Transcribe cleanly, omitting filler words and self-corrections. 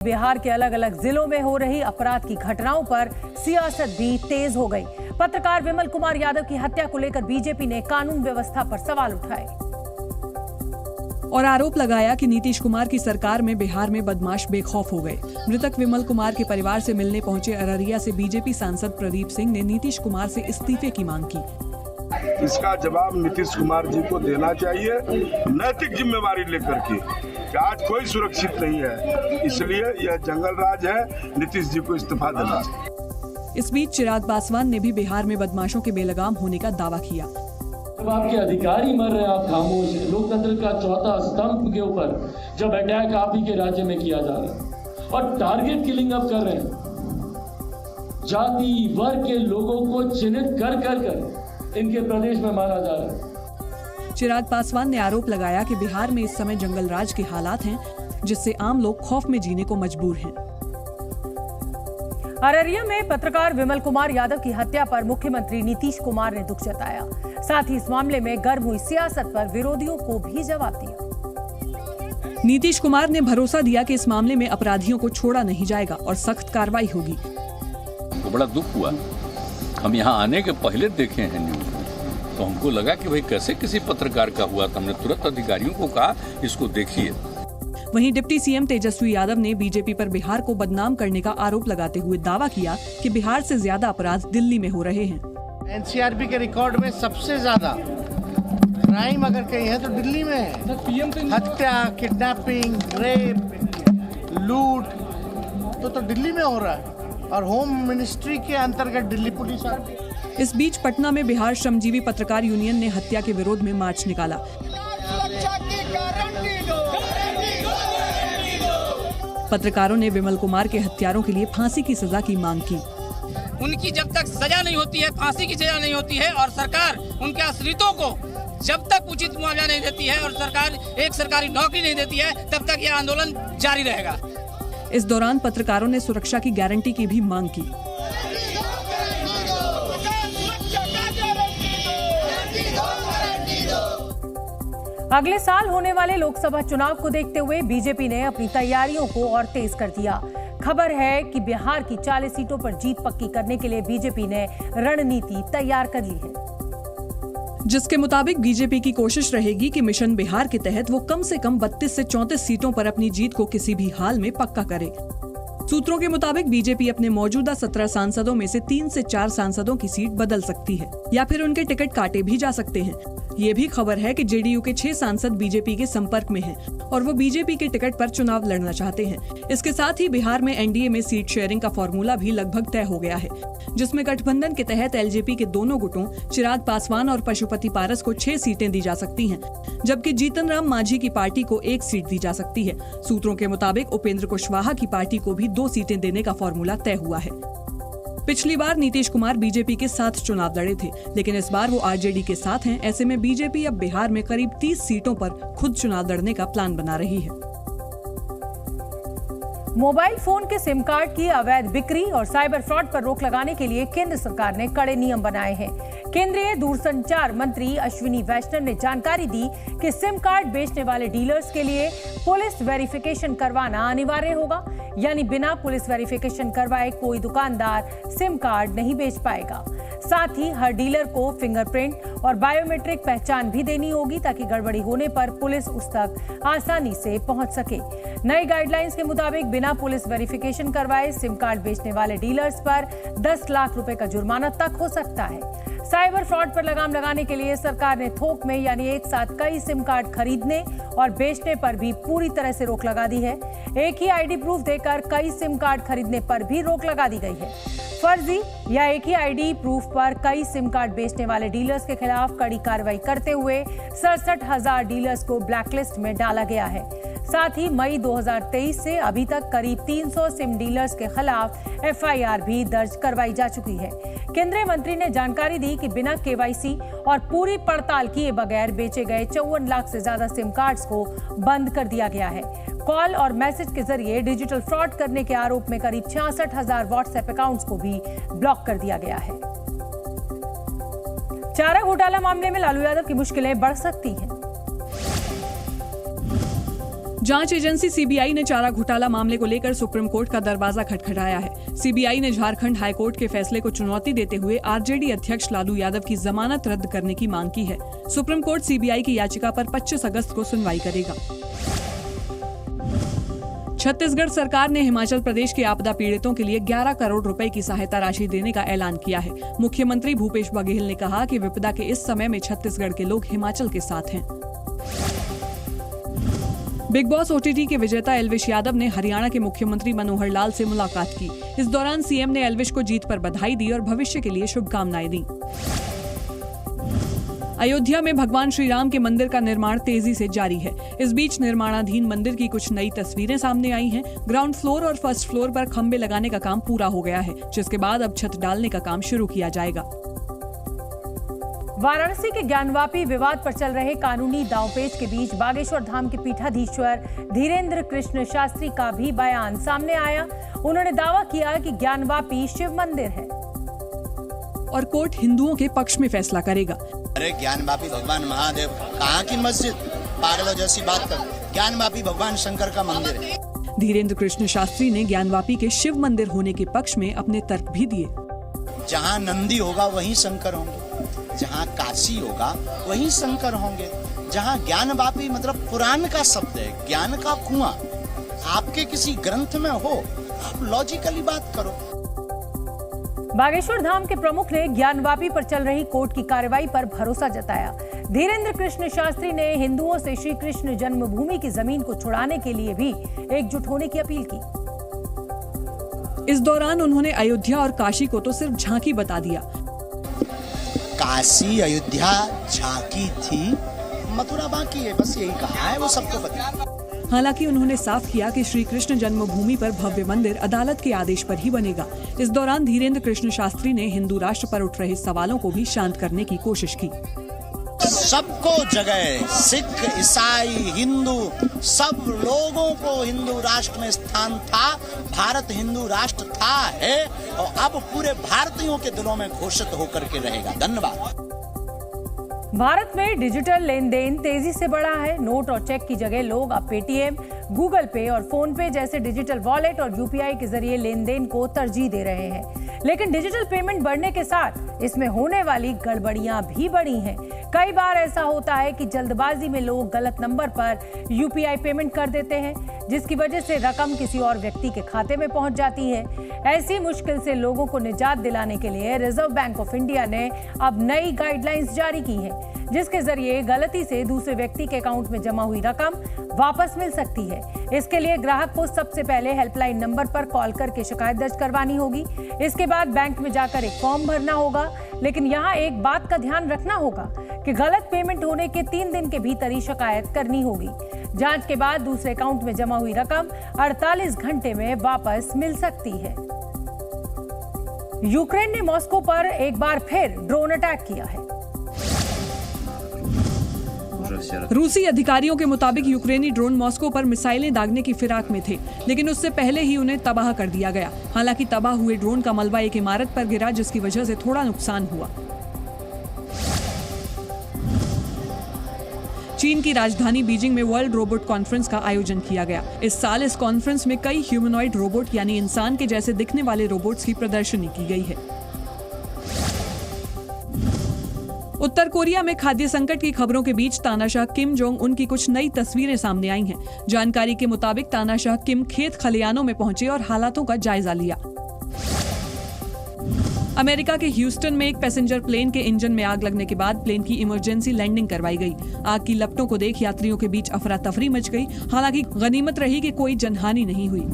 बिहार के अलग अलग जिलों में हो रही अपराध की घटनाओं पर सियासत भी तेज हो गई। पत्रकार विमल कुमार यादव की हत्या को लेकर बीजेपी ने कानून व्यवस्था पर सवाल उठाए और आरोप लगाया कि नीतीश कुमार की सरकार में बिहार में बदमाश बेखौफ हो गए। मृतक विमल कुमार के परिवार से मिलने पहुंचे अररिया से बीजेपी सांसद प्रदीप सिंह ने नीतीश कुमार से इस्तीफे की मांग की। इसका जवाब नीतीश कुमार जी को देना चाहिए, नैतिक जिम्मेवारी लेकर के। आज कोई सुरक्षित नहीं है, इसलिए यह जंगल राज है। नीतीश जी को इस्तीफा देना चाहिए। इस बीच चिराग पासवान ने भी बिहार में बदमाशों के बेलगाम होने का दावा किया। जब आपके अधिकारी मर रहे हैं आप खामोश हैं। लोकतंत्र का चौथा स्तंभ के ऊपर जब अटैक आप ही के राज्य में किया जा रहा है और टारगेट किलिंग अब कर रहे हैं, जाति वर्ग के लोगों को चिन्हित कर कर कर इनके प्रदेश में मारा जा रहा है। चिराग पासवान ने आरोप लगाया कि बिहार में इस समय जंगल राज के हालात हैं, जिससे आम लोग खौफ में जीने को मजबूर हैं। अररिया में पत्रकार विमल कुमार यादव की हत्या पर मुख्यमंत्री नीतीश कुमार ने दुख जताया। साथ ही इस मामले में गर्म हुई सियासत पर विरोधियों को भी जवाब दिया। न्नीतीश कुमार ने भरोसा दिया कि इस मामले में अपराधियों को छोड़ा नहीं जाएगा और सख्त कार्रवाई होगी। तो बड़ा दुख हुआ। हम यहाँ आने के पहले देखे हैं न्यूज में, तो हमको लगा कि भाई कैसे किसी पत्रकार का हुआ। तो हमने तुरंत अधिकारियों को कहा इसको देखिए। वहीं डिप्टी सीएम तेजस्वी यादव ने बीजेपी पर बिहार को बदनाम करने का आरोप लगाते हुए दावा किया कि बिहार से ज्यादा अपराध दिल्ली में हो रहे हैं। एनसीआरबी के रिकॉर्ड में सबसे ज्यादा क्राइम अगर कहीं है तो दिल्ली में है। हत्या, किडनैपिंग, रेप, लूट तो दिल्ली में हो रहा है और होम मिनिस्ट्री के अंतर्गत दिल्ली पुलिस आती है। इस बीच पटना में बिहार श्रमजीवी पत्रकार यूनियन ने हत्या के विरोध में मार्च निकाला। पत्रकारों ने विमल कुमार के हत्यारों के लिए फांसी की सजा की मांग की। उनकी जब तक सजा नहीं होती है, फांसी की सजा नहीं होती है और सरकार उनके आश्रितों को जब तक उचित मुआवजा नहीं देती है और सरकार एक सरकारी नौकरी नहीं देती है, तब तक यह आंदोलन जारी रहेगा। इस दौरान पत्रकारों ने सुरक्षा की गारंटी की भी मांग की। अगले साल होने वाले लोकसभा चुनाव को देखते हुए बीजेपी ने अपनी तैयारियों को और तेज कर दिया। खबर है कि बिहार की 40 सीटों पर जीत पक्की करने के लिए बीजेपी ने रणनीति तैयार कर ली है, जिसके मुताबिक बीजेपी की कोशिश रहेगी कि मिशन बिहार के तहत वो कम से कम 32 से 34 सीटों पर अपनी जीत को किसी भी हाल में पक्का करे। सूत्रों के मुताबिक बीजेपी अपने मौजूदा 17 सांसदों में से 3 से 4 सांसदों की सीट बदल सकती है या फिर उनके टिकट काटे भी जा सकते हैं। ये भी खबर है कि जेडीयू के 6 सांसद बीजेपी के संपर्क में हैं और वो बीजेपी के टिकट पर चुनाव लड़ना चाहते हैं। इसके साथ ही बिहार में एनडीए में सीट शेयरिंग का फॉर्मूला भी लगभग तय हो गया है, जिसमें गठबंधन के तहत एलजेपी के दोनों गुटों चिराग पासवान और पशुपति पारस को 6 सीटें दी जा सकती हैं, जबकि जीतन राम मांझी की पार्टी को 1 सीट दी जा सकती है। सूत्रों के मुताबिक उपेंद्र कुशवाहा की पार्टी को भी 2 सीटें देने का फॉर्मूला तय हुआ है। पिछली बार नीतीश कुमार बीजेपी के साथ चुनाव लड़े थे, लेकिन इस बार वो आरजेडी के साथ हैं। ऐसे में बीजेपी अब बिहार में करीब 30 सीटों पर खुद चुनाव लड़ने का प्लान बना रही है। मोबाइल फोन के सिम कार्ड की अवैध बिक्री और साइबर फ्रॉड पर रोक लगाने के लिए केंद्र सरकार ने कड़े नियम बनाए हैं। केंद्रीय दूरसंचार मंत्री अश्विनी वैष्णव ने जानकारी दी कि सिम कार्ड बेचने वाले डीलर्स के लिए पुलिस वेरिफिकेशन करवाना अनिवार्य होगा, यानी बिना पुलिस वेरिफिकेशन करवाए कोई दुकानदार सिम कार्ड नहीं बेच पाएगा। साथ ही हर डीलर को फिंगरप्रिंट और बायोमेट्रिक पहचान भी देनी होगी, ताकि गड़बड़ी होने पर पुलिस उस तक आसानी से पहुंच सके। नई गाइडलाइंस के मुताबिक बिना पुलिस वेरिफिकेशन करवाए सिम कार्ड बेचने वाले डीलर्स पर 10 लाख रुपए का जुर्माना तक हो सकता है। साइबर फ्रॉड पर लगाम लगाने के लिए सरकार ने थोक में यानी एक साथ कई सिम कार्ड खरीदने और बेचने पर भी पूरी तरह से रोक लगा दी है। एक ही आईडी प्रूफ देकर कई सिम कार्ड खरीदने पर भी रोक लगा दी गई है। फर्जी या एक ही आईडी प्रूफ पर कई सिम कार्ड बेचने वाले डीलर्स के खिलाफ कड़ी कार्रवाई करते हुए 67,000 डीलर्स को ब्लैकलिस्ट में डाला गया है। साथ ही मई 2023 से अभी तक करीब 300 सिम डीलर्स के खिलाफ एफआईआर भी दर्ज करवाई जा चुकी है। केंद्रीय मंत्री ने जानकारी दी कि बिना केवाईसी और पूरी पड़ताल किए बगैर बेचे गए 54 लाख से ज्यादा सिम कार्ड्स को बंद कर दिया गया है। कॉल और मैसेज के जरिए डिजिटल फ्रॉड करने के आरोप में करीब 66,000 व्हाट्सएप अकाउंट्स को भी ब्लॉक कर दिया गया है। चारा घोटाला मामले में लालू यादव की मुश्किलें बढ़ सकती हैं। जांच एजेंसी सीबीआई ने चारा घोटाला मामले को लेकर सुप्रीम कोर्ट का दरवाजा खटखटाया है। सीबीआई ने झारखंड हाईकोर्ट के फैसले को चुनौती देते हुए आरजेडी अध्यक्ष लालू यादव की जमानत रद्द करने की मांग की है। सुप्रीम कोर्ट सीबीआई की याचिका पर 25 अगस्त को सुनवाई करेगा। छत्तीसगढ़ सरकार ने हिमाचल प्रदेश के आपदा पीड़ितों के लिए 11 करोड़ रुपए की सहायता राशि देने का ऐलान किया है। मुख्यमंत्री भूपेश बघेल ने कहा कि विपदा के इस समय में छत्तीसगढ़ के लोग हिमाचल के साथ हैं। बिग बॉस ओटीटी के विजेता एल्विश यादव ने हरियाणा के मुख्यमंत्री मनोहर लाल से मुलाकात की। इस दौरान सीएम ने एल्विश को जीत पर बधाई दी और भविष्य के लिए शुभकामनाएं दी। अयोध्या में भगवान श्री राम के मंदिर का निर्माण तेजी से जारी है। इस बीच निर्माणाधीन मंदिर की कुछ नई तस्वीरें सामने आई हैं। ग्राउंड फ्लोर और फर्स्ट फ्लोर पर खंबे लगाने का काम पूरा हो गया है, जिसके बाद अब छत डालने का काम शुरू किया जाएगा। वाराणसी के ज्ञानवापी विवाद पर चल रहे कानूनी दांवपेच के बीच बागेश्वर धाम के पीठाधीश्वर धीरेन्द्र कृष्ण शास्त्री का भी बयान सामने आया। उन्होंने दावा किया कि ज्ञानवापी शिव मंदिर है और कोर्ट हिंदुओं के पक्ष में फैसला करेगा। अरे ज्ञानवापी भगवान महादेव कहाँ की मस्जिद, पागलों जैसी बात कर। ज्ञानवापी भगवान शंकर का मंदिर है। धीरेन्द्र कृष्ण शास्त्री ने ज्ञानवापी के शिव मंदिर होने के पक्ष में अपने तर्क भी दिए। जहाँ नंदी होगा वहीं शंकर होंगे, जहाँ काशी होगा वहीं शंकर होंगे। जहाँ ज्ञानवापी मतलब पुराण का शब्द है, ज्ञान का कुआं आपके किसी ग्रंथ में हो, आप लॉजिकली बात करो। बागेश्वर धाम के प्रमुख ने ज्ञानवापी पर चल रही कोर्ट की कार्रवाई पर भरोसा जताया। धीरेन्द्र कृष्ण शास्त्री ने हिंदुओं से श्री कृष्ण जन्मभूमि की जमीन को छुड़ाने के लिए भी एकजुट होने की अपील की। इस दौरान उन्होंने अयोध्या और काशी को तो सिर्फ झांकी बता दिया। काशी अयोध्या झांकी थी, मथुरा बाकी है, बस यही कहा है, वो सबको पता। हालांकि उन्होंने साफ किया कि श्री कृष्ण जन्मभूमि पर भव्य मंदिर अदालत के आदेश पर ही बनेगा। इस दौरान धीरेन्द्र कृष्ण शास्त्री ने हिंदू राष्ट्र पर उठ रहे सवालों को भी शांत करने की कोशिश की। सबको जगह, सिख, ईसाई, हिंदू, सब लोगों को हिंदू राष्ट्र में स्थान था। भारत हिंदू राष्ट्र था, है और अब पूरे भारतीयों के दिलों में घोषित होकर के रहेगा। धन्यवाद। भारत में डिजिटल लेन देन तेजी से बढ़ा है। नोट और चेक की जगह लोग अब पेटीएम, गूगल पे और फोन पे जैसे डिजिटल वॉलेट और यूपीआई के जरिए लेन देन को तरजीह दे रहे हैं। लेकिन डिजिटल पेमेंट बढ़ने के साथ इसमें होने वाली गड़बड़ियां भी बढ़ी हैं। कई बार ऐसा होता है कि जल्दबाजी में लोग गलत नंबर पर यूपीआई पेमेंट कर देते हैं, जिसकी वजह से रकम किसी और व्यक्ति के खाते में पहुंच जाती है। ऐसी मुश्किल से लोगों को निजात दिलाने के लिए रिजर्व बैंक ऑफ इंडिया ने अब नई गाइडलाइंस जारी की है, जिसके जरिए गलती से दूसरे व्यक्ति के अकाउंट में जमा हुई रकम वापस मिल सकती है। इसके लिए ग्राहक को सबसे पहले हेल्पलाइन नंबर पर कॉल करके शिकायत दर्ज करवानी होगी। इसके बाद बैंक में जाकर एक फॉर्म भरना होगा। लेकिन यहाँ एक बात का ध्यान रखना होगा कि गलत पेमेंट होने के 3 दिन के भीतर ही शिकायत करनी होगी। जांच के बाद दूसरे अकाउंट में जमा हुई रकम 48 घंटे में वापस मिल सकती है। यूक्रेन ने मॉस्को पर एक बार फिर ड्रोन अटैक किया है। रूसी अधिकारियों के मुताबिक यूक्रेनी ड्रोन मॉस्को पर मिसाइलें दागने की फिराक में थे, लेकिन उससे पहले ही उन्हें तबाह कर दिया गया। हालांकि तबाह हुए ड्रोन का मलबा एक इमारत पर गिरा, जिसकी वजह से थोड़ा नुकसान हुआ। चीन की राजधानी बीजिंग में वर्ल्ड रोबोट कॉन्फ्रेंस का आयोजन किया गया। इस साल इस कॉन्फ्रेंस में कई ह्यूमनॉइड रोबोट यानी इंसान के जैसे दिखने वाले रोबोट्स की प्रदर्शनी की गई है। उत्तर कोरिया में खाद्य संकट की खबरों के बीच तानाशाह किम जोंग उन की कुछ नई तस्वीरें सामने आई हैं। जानकारी के मुताबिक तानाशाह किम खेत खलियानों में पहुंचे और हालातों का जायजा लिया। अमेरिका के ह्यूस्टन में एक पैसेंजर प्लेन के इंजन में आग लगने के बाद प्लेन की इमरजेंसी लैंडिंग करवाई गई। आग की लपटों को देख यात्रियों के बीच अफरा तफरी मच गई। हालांकि गनीमत रही कि कोई जनहानि नहीं हुई।